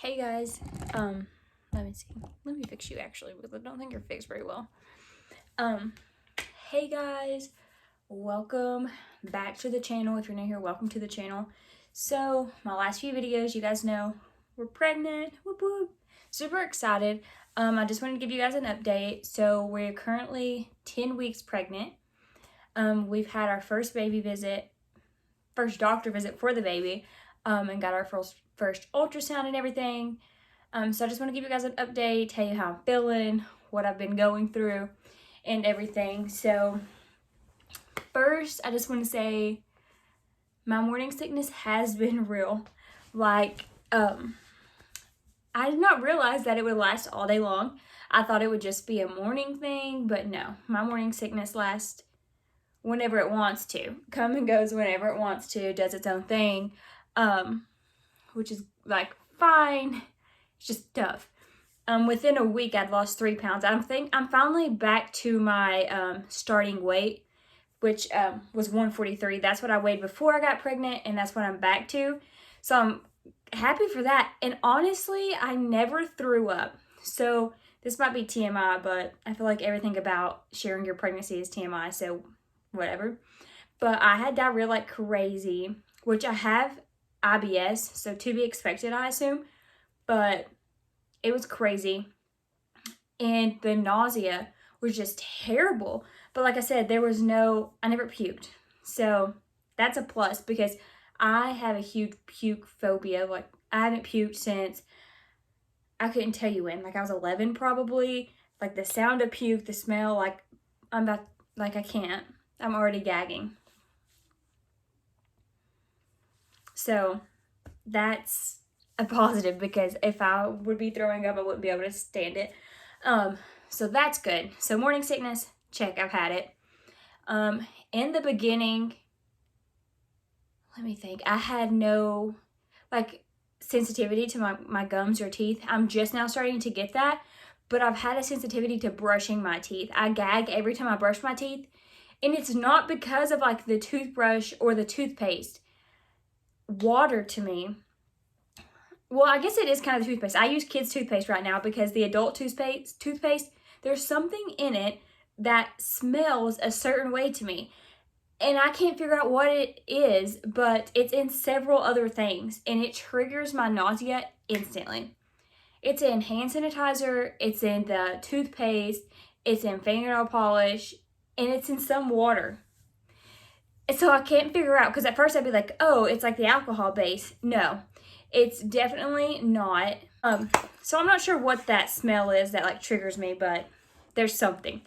Hey guys, let me see. Let me fix you actually because I don't think you're fixed very well. Hey guys, welcome back to the channel. If you're new here, welcome to the channel. So, my last few videos, you guys know, we're pregnant. Whoop whoop. Super excited. I just wanted to give you guys an update. So, we're currently 10 weeks pregnant. We've had our first doctor visit for the baby, and got our first ultrasound and everything. So I just want to give you guys an update, tell you how I'm feeling, what I've been going through, and everything. So first, I just want to say my morning sickness has been real. Like, I did not realize that it would last all day long. I thought it would just be a morning thing, but no. My morning sickness lasts whenever it wants to. Come and goes whenever it wants to, does its own thing, which is like fine. It's just tough. Within a week, I'd lost 3 pounds. I'm finally back to my starting weight, which was 143. That's what I weighed before I got pregnant, and that's what I'm back to. So I'm happy for that. And honestly, I never threw up. So this might be TMI, but I feel like everything about sharing your pregnancy is TMI, so whatever. But I had diarrhea like crazy, which I have IBS, so to be expected, I assume. But it was crazy. And the nausea was just terrible. But like I said, I never puked. So that's a plus because I have a huge puke phobia. Like, I haven't puked since, I couldn't tell you when. Like, I was 11 probably. Like, the sound of puke, the smell, I can't. I'm already gagging. So that's a positive because if I would be throwing up, I wouldn't be able to stand it. So that's good. So morning sickness, check, I've had it. In the beginning, let me think, I had no sensitivity to my gums or teeth. I'm just now starting to get that, but I've had a sensitivity to brushing my teeth. I gag every time I brush my teeth, and it's not because of the toothbrush or the toothpaste. Water to me, well, I guess it is kind of toothpaste. I use kids' toothpaste right now because the adult toothpaste, there's something in it that smells a certain way to me. And I can't figure out what it is, but it's in several other things, and it triggers my nausea instantly. It's in hand sanitizer, it's in the toothpaste, it's in fingernail polish, and it's in some water. And so I can't figure out, because at first I'd be like, oh, it's like the alcohol base. No, it's definitely not. So I'm not sure what that smell is that triggers me, but there's something.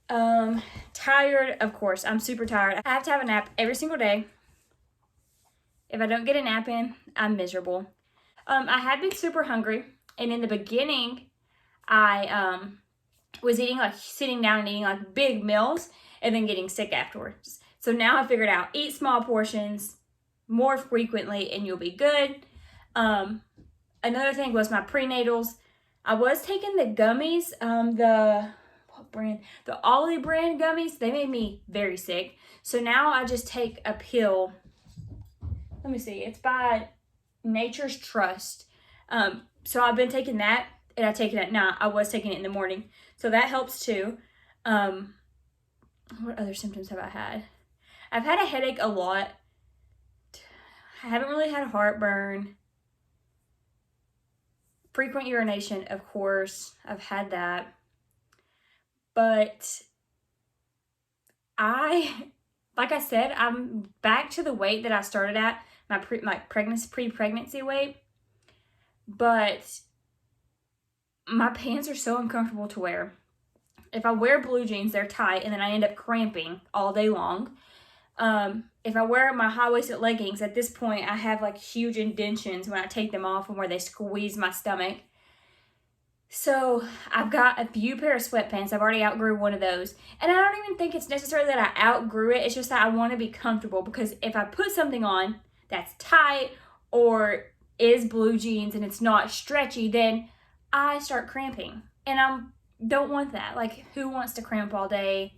Tired, of course. I'm super tired. I have to have a nap every single day. If I don't get a nap in, I'm miserable. I had been super hungry, and in the beginning, I was eating sitting down and eating big meals, and then getting sick afterwards. So now I figured out, eat small portions more frequently and you'll be good. Another thing was my prenatals. I was taking the gummies, what brand? The Ollie brand gummies. They made me very sick. So now I just take a pill. Let me see. It's by Nature's Trust. So I've been taking that, and I take it at night. I was taking it in the morning. So that helps too. What other symptoms have I had? I've had a headache a lot. I haven't really had heartburn. Frequent urination, of course. I've had that. But like I said, I'm back to the weight that I started at, my pre-pregnancy weight. But my pants are so uncomfortable to wear. If I wear blue jeans, they're tight, and then I end up cramping all day long. If I wear my high-waisted leggings, at this point, I have huge indentions when I take them off and where they squeeze my stomach. So I've got a few pair of sweatpants. I've already outgrew one of those. And I don't even think it's necessarily that I outgrew it. It's just that I want to be comfortable, because if I put something on that's tight or is blue jeans and it's not stretchy, then I start cramping. And I don't want that. Who wants to cramp all day?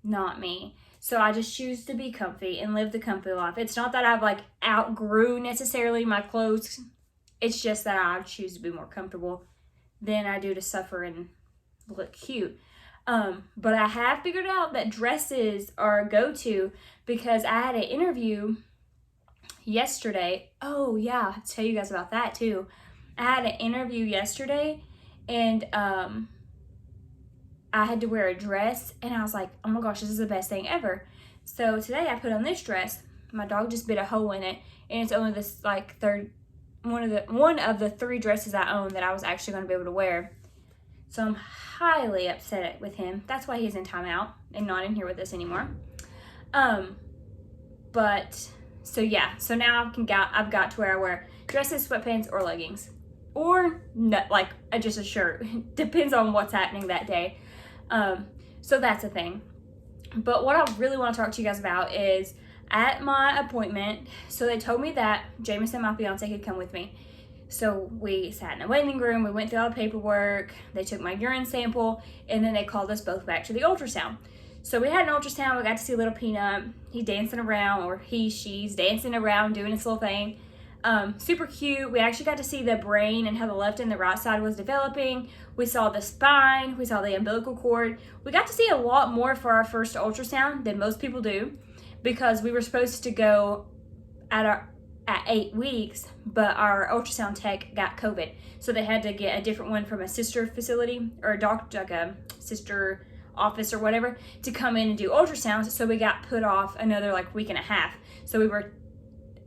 Not me. So I just choose to be comfy and live the comfy life. It's not that I've outgrew necessarily my clothes It's just that I choose to be more comfortable than I do to suffer and look cute. But I have figured out that dresses are a go-to because I had an interview yesterday. Oh yeah, I'll tell you guys about that too. I had an interview yesterday, and I had to wear a dress, and I was like, oh my gosh, this is the best thing ever. So today I put on this dress. My dog just bit a hole in it, and it's only this like one of the 3 dresses I own that I was actually going to be able to wear. So I'm highly upset with him. That's why he's in timeout and not in here with us anymore. But so yeah, so now I've got to where I wear dresses, sweatpants, or leggings, or not, like just a shirt. Depends on what's happening that day. So that's a thing. But what I really want to talk to you guys about is at my appointment. So they told me that Jameson, my fiance, could come with me. So we sat in the waiting room, we went through all the paperwork, they took my urine sample, and then they called us both back to the ultrasound. So we had an ultrasound, we got to see little Peanut. He's dancing around, or she's dancing around, doing his little thing. Super cute. We actually got to see the brain and how the left and the right side was developing. We saw the spine, we saw the umbilical cord. We got to see a lot more for our first ultrasound than most people do, because we were supposed to go at 8 weeks, but our ultrasound tech got COVID. So they had to get a different one from a sister facility, or a doctor, like a sister office or whatever, to come in and do ultrasounds. So we got put off another like week and a half. So we were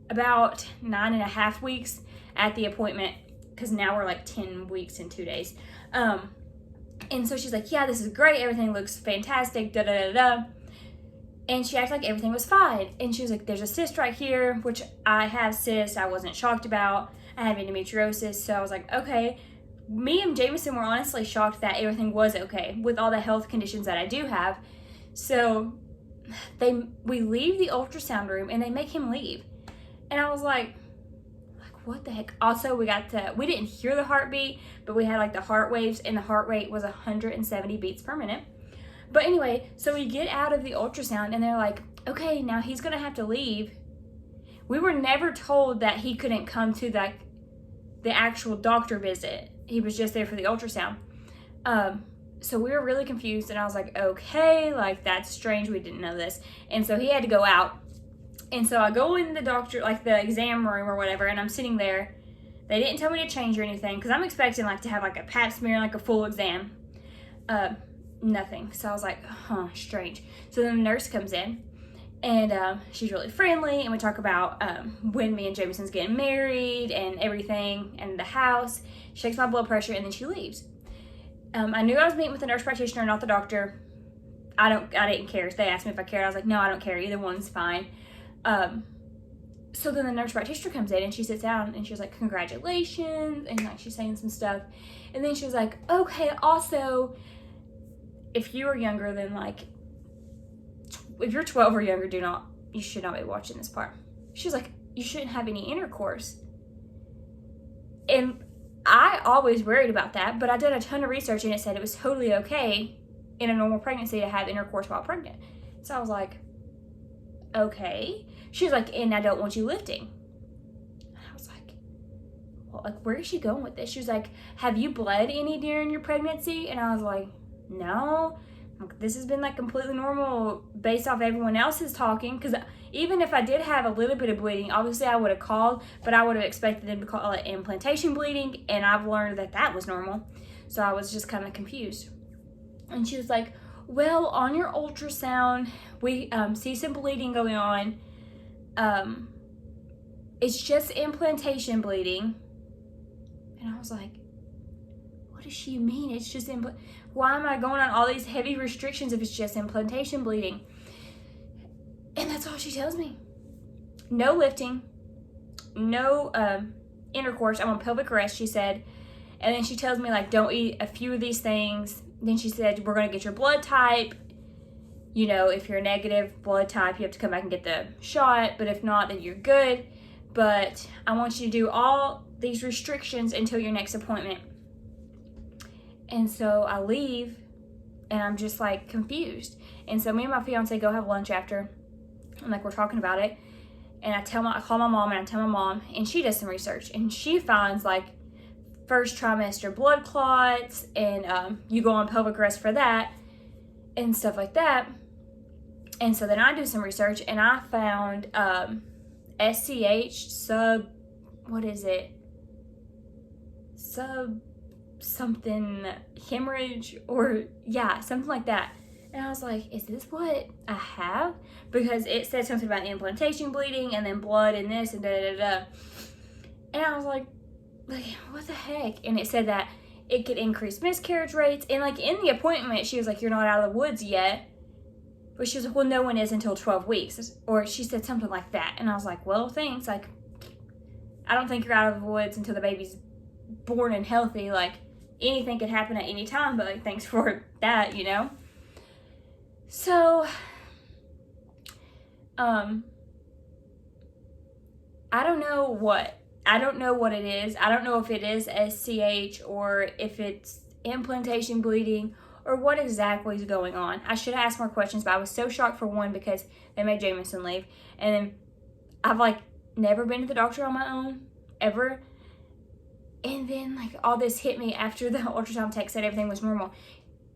about 9.5 weeks at the appointment, because now we're like 10 weeks and 2 days. And so she's like, yeah, this is great. Everything looks fantastic, da da da da. And she acted like everything was fine. And she was like, there's a cyst right here, which I have cysts. I wasn't shocked about. I have endometriosis. So I was like, okay. Me and Jameson were honestly shocked that everything was okay with all the health conditions that I do have. So we leave the ultrasound room and they make him leave. And I was like, what the heck? Also, we didn't hear the heartbeat, but we had like the heart waves, and the heart rate was 170 beats per minute. But anyway, so we get out of the ultrasound and they're like, okay, now he's gonna have to leave. We were never told that he couldn't come to the actual doctor visit. He was just there for the ultrasound. So we were really confused, and I was like, okay, like that's strange, we didn't know this. And so he had to go out. And so I go in the doctor, like the exam room or whatever, and I'm sitting there. They didn't tell me to change or anything, because I'm expecting like to have like a pap smear, like a full exam. Nothing. So I was like, strange. So then the nurse comes in, and she's really friendly, and we talk about when me and Jameson's getting married and everything, and the house. She checks my blood pressure, and then she leaves. I knew I was meeting with the nurse practitioner, not the doctor. I didn't care. They asked me if I cared. I was like, no, I don't care. Either one's fine. So then the nurse practitioner comes in, and she sits down, and she's like, congratulations, and like she's saying some stuff. And then she was like, okay, also, if you are younger than like, if you're 12 or younger, you should not be watching this part. She's like, you shouldn't have any intercourse. And I always worried about that, but I did a ton of research, and it said it was totally okay in a normal pregnancy to have intercourse while pregnant. So I was like, okay. She's like, and I don't want you lifting. And I was like, well, like, where is she going with this? She was like, have you bled any during your pregnancy? And I was like, no. This has been like completely normal based off everyone else's talking. Because even if I did have a little bit of bleeding, obviously I would have called, but I would have expected them to call it implantation bleeding, and I've learned that that was normal. So I was just kind of confused. And she was like, well, on your ultrasound, we see some bleeding going on. It's just implantation bleeding. And I was like, what does she mean? It's just why am I going on all these heavy restrictions if it's just implantation bleeding? And that's all she tells me. No lifting, no intercourse. I'm on pelvic rest, she said. And then she tells me, like, don't eat a few of these things. Then she said, we're going to get your blood type. You know, if you're a negative blood type, you have to come back and get the shot. But if not, then you're good. But I want you to do all these restrictions until your next appointment. And so I leave, and I'm just, like, confused. And so me and my fiance go have lunch after. And, like, we're talking about it. And I call my mom, and I tell my mom, and she does some research, and she finds like first trimester blood clots, and you go on pelvic rest for that and stuff like that. And so then I do some research, and I found SCH something hemorrhage, or yeah, something like that. And I was like, is this what I have? Because it said something about implantation bleeding and then blood and this and da da da. And I was like, what the heck? And it said that it could increase miscarriage rates. And like in the appointment, she was like, you're not out of the woods yet. But she was like, well, no one is until 12 weeks. Or she said something like that. And I was like, well, thanks. Like, I don't think you're out of the woods until the baby's born and healthy. Like, anything could happen at any time, but like, thanks for that, you know? So, I don't know what it is. I don't know if it is SCH or if it's implantation bleeding or what exactly is going on. I should have asked more questions, but I was so shocked, for one, because they made Jameson leave. And then I've like never been to the doctor on my own, ever. And then like all this hit me after the ultrasound tech said everything was normal.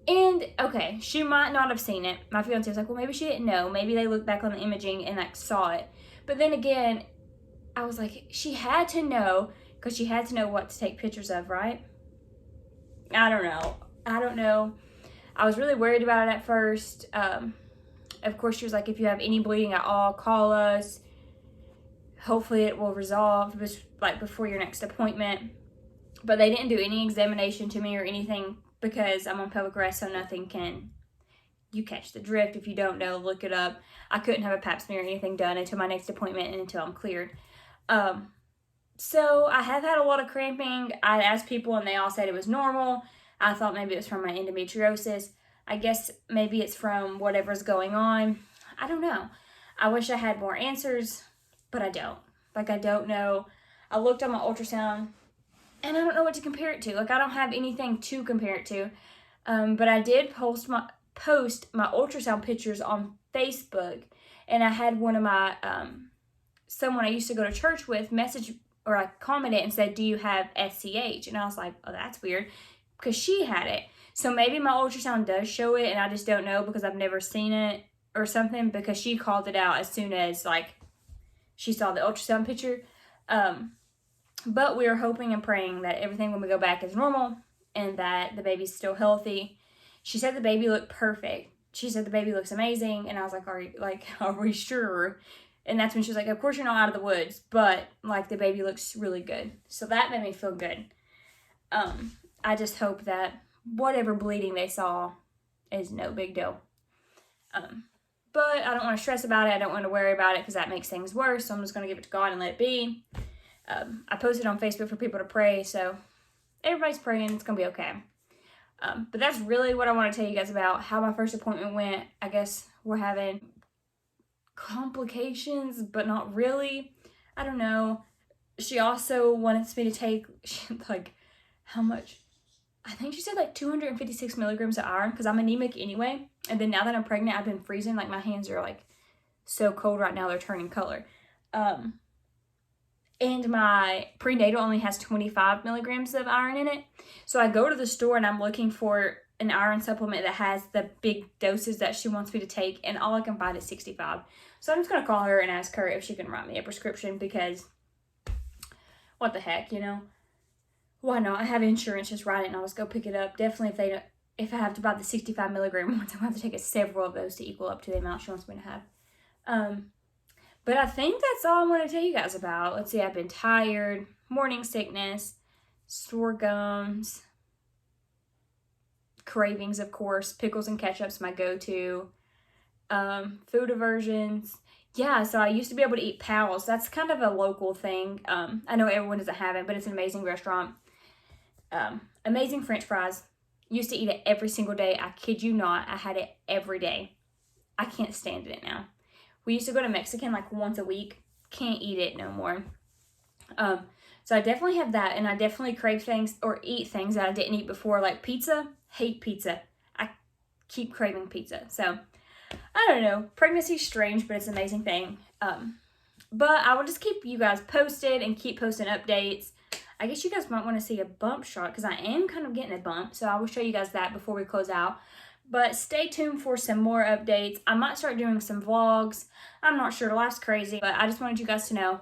And okay, she might not have seen it. My fiance was like, well, maybe she didn't know. Maybe they looked back on the imaging and like saw it. But then again, I was like, she had to know, because she had to know what to take pictures of, right? I don't know. I was really worried about it at first. Of course, she was like, if you have any bleeding at all, call us. Hopefully it will resolve like before your next appointment. But they didn't do any examination to me or anything, because I'm on pelvic rest, so nothing can, you catch the drift. If you don't know, look it up. I couldn't have a pap smear or anything done until my next appointment and until I'm cleared. So I have had a lot of cramping. I asked people and they all said it was normal. I thought maybe it was from my endometriosis. I guess maybe it's from whatever's going on. I don't know. I wish I had more answers, but I don't. Like, I don't know. I looked on my ultrasound and I don't know what to compare it to. Like, I don't have anything to compare it to. But I did post my ultrasound pictures on Facebook, and I had one of my someone I used to go to church with message, or I commented and said, do you have SCH? And I was like, oh, that's weird, because she had it. So maybe my ultrasound does show it and I just don't know because I've never seen it or something, because she called it out as soon as like she saw the ultrasound picture. But we are hoping and praying that everything when we go back is normal and that the baby's still healthy. She said the baby looked perfect. She said the baby looks amazing. And I was like, are we sure? And that's when she was like, of course you're not out of the woods, but like the baby looks really good. So that made me feel good. I just hope that whatever bleeding they saw is no big deal. But I don't want to stress about it. I don't want to worry about it because that makes things worse. So I'm just going to give it to God and let it be. I posted on Facebook for people to pray. So everybody's praying. It's going to be okay. But that's really what I want to tell you guys about how my first appointment went. I guess we're having complications, but not really. I don't know. She also wanted me to take like how much? I think she said like 256 milligrams of iron, because I'm anemic anyway. And then now that I'm pregnant, I've been freezing. Like, my hands are like so cold right now, they're turning color. And my prenatal only has 25 milligrams of iron in it. So I go to the store and I'm looking for an iron supplement that has the big doses that she wants me to take, and all I can find is 65. So I'm just going to call her and ask her if she can write me a prescription, because what the heck, you know? Why not? I have insurance, just write it and I'll just go pick it up. Definitely if I have to buy the 65 milligram ones, I'm going to have to take several of those to equal up to the amount she wants me to have. But I think that's all I want to tell you guys about. Let's see, I've been tired, morning sickness, sore gums, cravings, of course. Pickles and ketchup's my go-to. Food aversions. Yeah, so I used to be able to eat Powell's. That's kind of a local thing. I know everyone doesn't have it, but it's an amazing restaurant. Amazing French fries. Used to eat it every single day. I kid you not. I had it every day. I can't stand it now. We used to go to Mexican like once a week. Can't eat it no more. So I definitely have that, and I definitely crave things or eat things that I didn't eat before, like pizza. Hate pizza. I keep craving pizza. So I don't know. Pregnancy's strange, but it's an amazing thing. But I will just keep you guys posted and keep posting updates. I guess you guys might want to see a bump shot because I am kind of getting a bump. So I will show you guys that before we close out. But stay tuned for some more updates. I might start doing some vlogs. I'm not sure. Life's crazy. But I just wanted you guys to know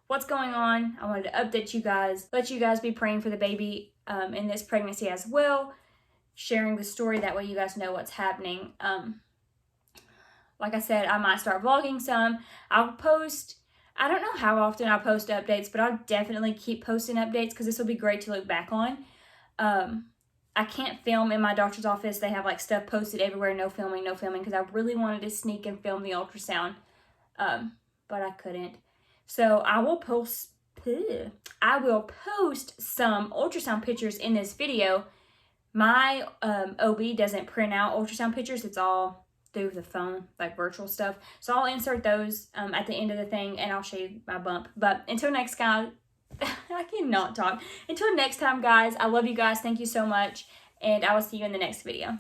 what's going on. I wanted to update you guys. Let you guys be praying for the baby in this pregnancy as well. Sharing the story. That way you guys know what's happening. Like I said, I might start vlogging some. I'll post... I don't know how often I post updates, but I'll definitely keep posting updates because this will be great to look back on. I can't film in my doctor's office. They have like stuff posted everywhere, no filming, because I really wanted to sneak and film the ultrasound, but I couldn't. So I will post some ultrasound pictures in this video. My OB doesn't print out ultrasound pictures. It's all through the phone, like virtual stuff. So I'll insert those at the end of the thing and I'll show you my bump. But until next time, I cannot talk. Until next time, guys, I love you guys. Thank you so much. And I will see you in the next video.